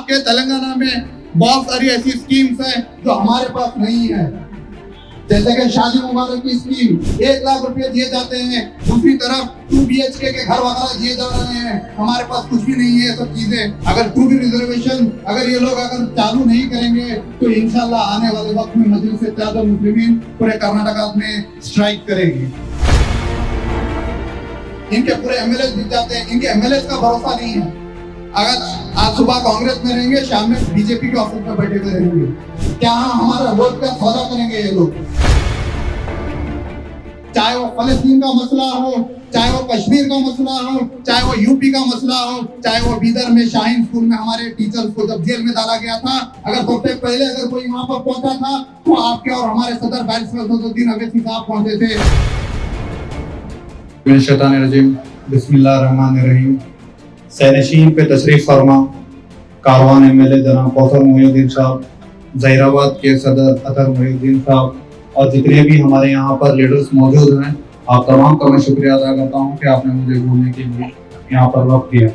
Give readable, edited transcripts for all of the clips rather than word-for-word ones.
आपके तेलंगाना में बहुत सारी ऐसी स्कीम्स हैं जो हमारे पास नहीं है, जैसे कि शादी मुबारक की स्कीम 1 लाख रुपए दिए जाते हैं। दूसरी तरफ 2 BHK के घर वगैरह दिए जा रहे हैं। हमारे पास कुछ भी नहीं है ये सब चीजें। अगर 2B रिजर्वेशन अगर ये लोग अगर चालू नहीं करेंगे तो इंशाल्लाह आने वाले वक्त में मजलिस इत्तेहाद मुस्लिमीन पूरे कर्नाटक में स्ट्राइक करेगी। इनके पूरे MLA जीत जाते हैं, इनके MLA का भरोसा नहीं है। अगर आज सुबह कांग्रेस में रहेंगे, शाम में बीजेपी के ऑफिस में बैठे हुए रहेंगे। क्या हमारा वोट का सौदा करेंगे ये लोग? चाहे वो फलस्तीन का मसला हो, चाहे वो कश्मीर का मसला हो, चाहे वो यूपी का मसला हो, चाहे वो बीदर में शाहीन स्कूल में हमारे टीचर्स को जब जेल में डाला गया था, अगर सबसे पहले अगर कोई वहां पर पहुंचा था तो आपके और हमारे सदर बैरिस्टर असदुद्दीन अवैसी साहब पहुंचे थे। बिस्मिल्लाहिर्रहमानिर्रहीम। सैनशीन पे तशरीफ फरमा कारवान MLA जनाब कौसर मोहिउद्दीन साहब, जहीराबाद के सदर अतर मोहिउद्दीन साहब और जितने भी हमारे यहाँ पर लीडर्स मौजूद हैं, आप तमाम का मैं शुक्रिया अदा करता हूँ कि आपने मुझे बोलने के लिए यहाँ पर वक्त दिया।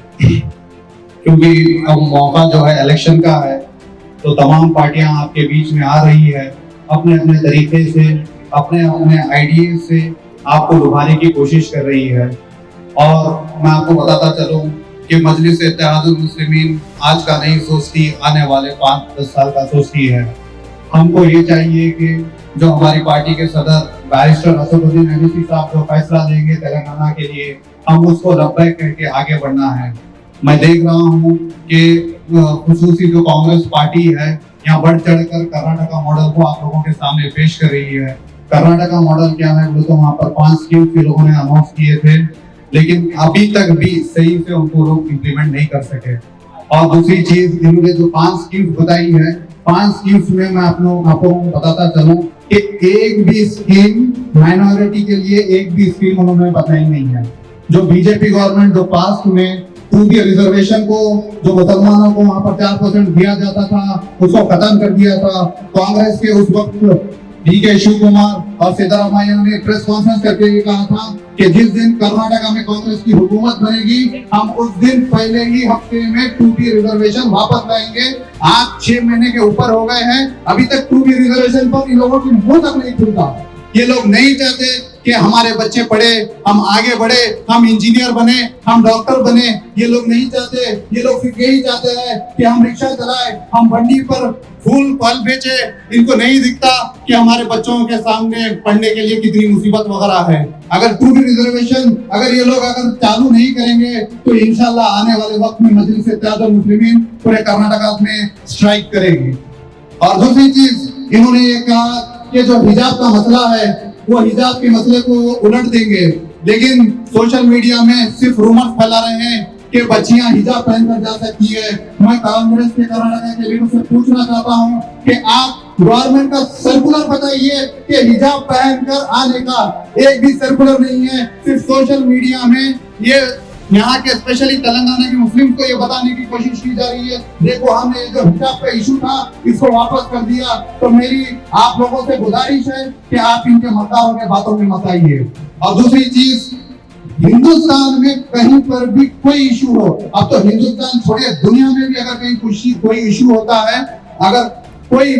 क्योंकि अब मौका जो है इलेक्शन का है, तो तमाम पार्टियां आपके बीच में आ रही है, अपने अपने तरीके से, अपने अपने आइडिया से आपको लुभाने की कोशिश कर रही है। और मैं आपको बताता चलूं कि मजलिस इत्तेहादुल मुस्लिमीन आज का नहीं सोचती, आने वाले 5-10 साल का सोचती है। हमको ये चाहिए कि जो हमारी पार्टी के सदर बैरिस्टर असदुद्दीन अवैसी साहब जो फैसला लेंगे तेलंगाना के लिए, हम उसको लब्बैक करके आगे बढ़ना है। मैं देख रहा हूँ कि खुसूसी जो कांग्रेस पार्टी है यहाँ बढ़ चढ़कर कर्नाटक मॉडल को आप लोगों के सामने पेश कर रही है। कर्नाटक मॉडल क्या है, वो तो वहाँ पर 5 स्कीम के लोगों ने अनाउंस किए थे, लेकिन अभी तक भी सही से उनको लोग इम्प्लीमेंट नहीं कर सके। और दूसरी चीज, इन्होंने जो 5 स्कीम्स बताई है, 5 स्कीम्स में मैं आपको बताता चलूं कि एक भी स्कीम माइनॉरिटी के लिए एक भी स्कीम उन्होंने बताई नहीं है। जो बीजेपी गवर्नमेंट जो पास्ट में 2B रिजर्वेशन को जो मुसलमानों को वहां पर 4% दिया जाता था, उसको खत्म कर दिया था। कांग्रेस के उस वक्त DK शिव कुमार और सिद्धरामैया ने प्रेस कॉन्फ्रेंस करके ये कहा था कि जिस दिन कर्नाटक में कांग्रेस की हुकूमत बनेगी, हम उस दिन पहले ही हफ्ते में 2B रिजर्वेशन वापस लाएंगे। आज 6 महीने के ऊपर हो गए हैं, अभी तक 2B रिजर्वेशन पर इन लोगों की मुंह तक नहीं खुलता। ये लोग नहीं चाहते कि हमारे बच्चे पढ़े, हम आगे बढ़े, हम इंजीनियर बने, हम डॉक्टर बने। ये लोग नहीं चाहते। ये लोग सिर्फ यही चाहते हैं कि हम रिक्शा चलाए, हम मंडी पर फूल फल बेचे। इनको नहीं दिखता कि हमारे बच्चों के सामने पढ़ने के लिए कितनी मुसीबत वगैरह है। अगर 2B रिजर्वेशन अगर ये लोग अगर चालू नहीं करेंगे तो इंशाल्लाह आने वाले वक्त में मजलिस इत्तेहाद मुस्लिमीन पूरे कर्नाटक में स्ट्राइक करेगी। और दूसरी चीज, इन्होंने ये कहा कि जो हिजाब का मसला है वो हिजाब के मसले को उलट देंगे, लेकिन सोशल मीडिया में सिर्फ रूमर्स फैला रहे हैं कि बच्चियां हिजाब पहनकर जा सकती है। मैं कांग्रेस के कर्नाटक के लीडर से पूछना चाहता हूं कि आप गवर्नमेंट का सर्कुलर बताइए कि हिजाब पहनकर आने का एक भी सर्कुलर नहीं है। सिर्फ सोशल मीडिया में ये यहाँ के स्पेशली तेलंगाना के मुस्लिम को ये बताने की कोशिश की जा रही है, देखो हमने जो हिजाब का इशू था इसको वापस कर दिया। तो मेरी आप लोगों से गुजारिश है कि आप इनके मद्दारों के बातों में मत आइए। और दूसरी चीज, हिंदुस्तान में कहीं पर भी कोई इशू हो, अब तो हिंदुस्तान छोड़िए दुनिया में भी अगर कहीं कोई इशू होता है, अगर कोई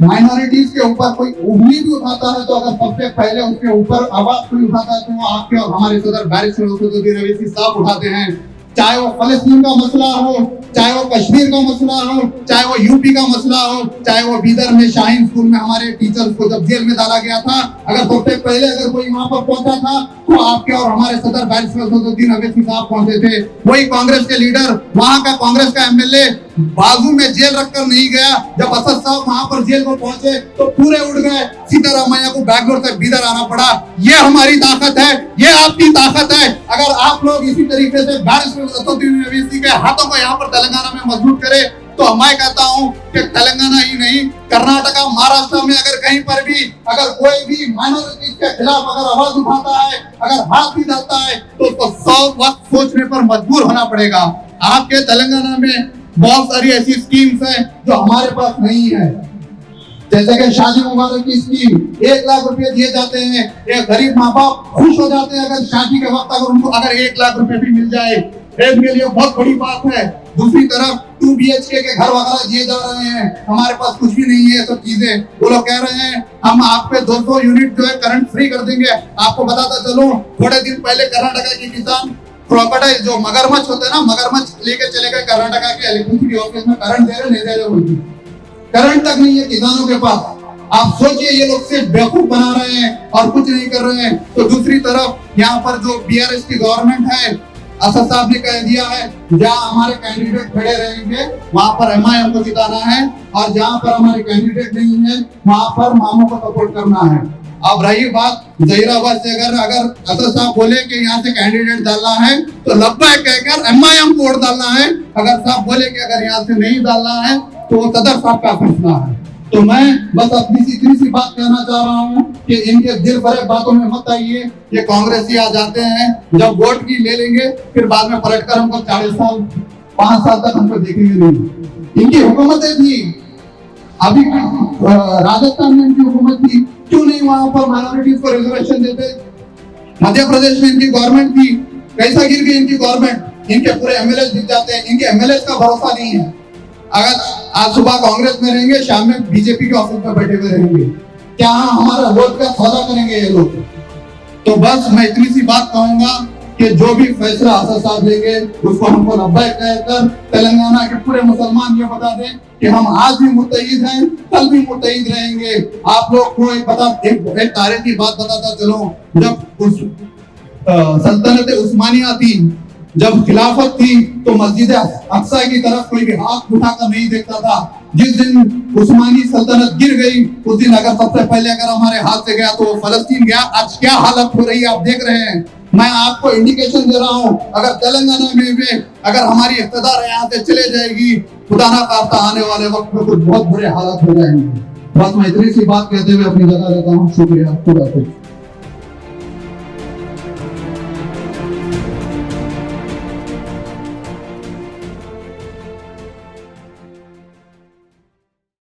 माइनॉरिटीज के ऊपर कोई उंगली भी उठाता है, तो अगर सबसे पहले उसके ऊपर आवाज कोई उठाता है तो वो आपके और हमारे सदर बैरिस्टर असदुद्दीन अवैसी साहब उठाते हैं। चाहे वो फलस्तीन का मसला हो, चाहे वो कश्मीर का मसला हो, चाहे वो यूपी का मसला हो, चाहे वो बीदर में शाहीन स्कूल में हमारे टीचर्स को जब जेल में डाला गया था, अगर सबसे पहले अगर कोई वहां पर पहुंचा था तो आपके और हमारे सदर बैरिस्टर असदुद्दीन अवैसी साहब पहुंचे थे। वही कांग्रेस के लीडर, वहां का कांग्रेस का MLA बाजू में जेल रखकर नहीं गया। जब असद साहब वहां पर जेल को पहुंचे तो पूरे उड़ गए। सिद्धरामैया को बैंगलोर से बीदर आना पड़ा। ये हमारी ताकत है, ये आपकी ताकत है। अगर आप लोग इसी तरीके से बैरिस्टर असदुद्दीन अवैसी के हाथों को यहाँ पर तेलंगाना में मजबूत करे तो मैं कहता हूँ कि तेलंगाना ही नहीं, कर्नाटक, महाराष्ट्र में अगर कहीं पर भी अगर कोई भी माइनॉरिटीज के खिलाफ अगर आवाज उठाता है, अगर हाथ भी डालता है, तो उसको 100 वक्त सोचने पर मजबूर होना पड़ेगा। आपके तेलंगाना में बहुत सारी ऐसी स्कीम्स हैं जो हमारे पास नहीं है, जैसे कि शादी मुबारक की स्कीम 1 लाख रुपए दिए जाते हैं। एक गरीब माँ बाप खुश हो जाते हैं अगर शादी के वक्त अगर उनको अगर 1 लाख रुपए भी मिल जाए। देश के लिए बहुत बड़ी बात है। दूसरी तरफ 2 BHK के घर वगैरह दिए जा रहे हैं, हमारे पास कुछ भी नहीं है ये सब चीजें। वो लोग कह रहे हैं हम आप पे 200 यूनिट जो है करंट फ्री कर देंगे। आपको बताता चलो, थोड़े दिन पहले कर्नाटका के किसान क्रोकोडाइल जो मगरमच्छ होते हैं ना, मगरमच्छ लेके चले गए कर्नाटका के इलेक्ट्रिसिटी ऑफिस में, करंट दे रहे नहीं दे रहे बोलते, करंट तक नहीं है किसानों के पास। आप सोचिए, ये लोग सिर्फ बेवकूफ बना रहे हैं और कुछ नहीं कर रहे हैं। तो दूसरी तरफ यहाँ पर जो BRS की गवर्नमेंट है, असद साहब ने कह दिया है जहाँ हमारे कैंडिडेट खड़े रहेंगे वहां पर MIM को जिताना है, और जहाँ पर हमारे कैंडिडेट नहीं है वहां पर मामू को सपोर्ट करना है। अब रही बात जहीराबाद से, अगर असद साहब बोले कि यहाँ से कैंडिडेट डालना है तो लब्बैक कहकर MIM को वोट डालना है। अगर साहब बोले कि अगर यहाँ से नहीं डालना है तो वो सदर साहब का फैसला है। तो मैं बस अपनी इतनी सी बात कहना चाह रहा हूँ कि इनके दिल भरे बातों में मत आइए। ये कांग्रेसी आ जाते हैं, जब वोट की ले लेंगे फिर बाद में पलटकर हमको 40 साल 5 साल तक हमको देखेंगे नहीं। इनकी हुकूमतें थी, अभी राजस्थान में इनकी हुकूमत थी, क्यों नहीं वहां पर माइनॉरिटीज को रिजर्वेशन देते? मध्य प्रदेश में इनकी गवर्नमेंट थी, कैसा गिर गई इनकी गवर्नमेंट? इनके पूरे MLA जीत जाते हैं, इनके MLA का भरोसा नहीं है। अगर आज सुबह कांग्रेस में रहेंगे, शाम में BJP के ऑफिस में बैठे हुए रहेंगे, क्या हमारा वोट का सौदा करेंगे ये लोग? तो बस मैं इतनी सी बात कहूंगा कि जो भी फैसला असद साहब लेंगे उसको हमको लब्बैक कहकर तेलंगाना के पूरे मुसलमान ये बता दें कि हम आज भी मुत्तहिद हैं, कल भी मुत्तहिद रहेंगे। आप लोग को एक तारीख की बात बताता चलो, जब उस सल्तनत उस्मानिया थी, जब खिलाफत थी, तो मस्जिद अक्सा की तरफ कोई भी हाथ उठाकर नहीं देखता था। जिस दिन उस्मानी सल्तनत गिर गई, उस दिन अगर सबसे पहले अगर हमारे हाथ से गया तो वो फलस्तीन गया। आज क्या हालत हो रही है आप देख रहे हैं। मैं आपको इंडिकेशन दे रहा हूं, अगर तेलंगाना में भी अगर हमारी इख्तिदार यहाँ से चले जाएगी, खुदा ना खास्ता आने वाले वक्त में कुछ बहुत बुरे हालात हो जाएंगे। बस मैं इतनी सी बात कहते हुए अपनी जगह लेता हूँ। शुक्रिया, खुदा हाफिज।